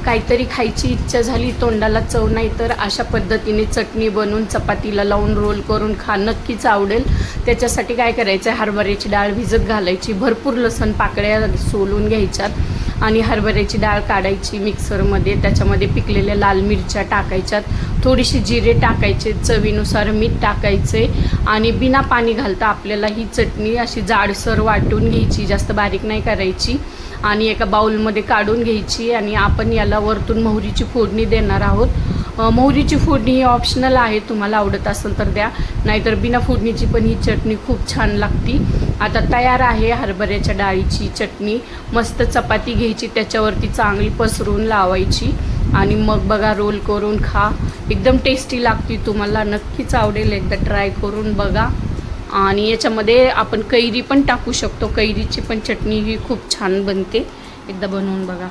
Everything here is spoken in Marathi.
काहीतरी खायची इच्छा झाली, तोंडाला चव नाही, तर अशा पद्धतीने चटणी बनवून चपातीला लावून रोल करून खा, नक्कीच आवडेल. त्याच्यासाठी काय करायचं आहे, हरभऱ्याची डाळ भिजत घालायची, भरपूर लसूण पाकळ्या सोलून घ्यायच्यात आणि हरभऱ्याची डाळ काढायची मिक्सरमध्ये, त्याच्यामध्ये पिकलेल्या लाल मिरच्या टाकायच्यात, थोडीशी जिरे टाकायचे, चवीनुसार मीठ टाकायचे आणि बिना पाणी घालता आपल्याला ही चटणी अशी जाडसर वाटून घ्यायची, जास्त बारीक नाही करायची आणि एका बाउलमध्ये काढून घ्यायची. आणि आपण याला वरतून मोहरीची फोडणी देणार आहोत. मोहरीची फोडणी ही ऑप्शनल आहे, तुम्हाला आवडत असेल तर द्या, नाहीतर बिना फोडणीची पण ही चटणी खूप छान लागती. आता तयार आहे हरभऱ्याच्या डाळीची चटणी. मस्त चपाती घ्यायची, त्याच्यावरती चांगली पसरून लावायची आणि मग बघा रोल करून खा, एकदम टेस्टी लागती. तुम्हाला नक्कीच आवडेल, एकदा ट्राय करून बघा. आणि याच्यामध्ये आपण कैरी पण टाकू शकतो, कैरीची पण चटणी ही खूप छान बनते, एकदा बनवून बघा.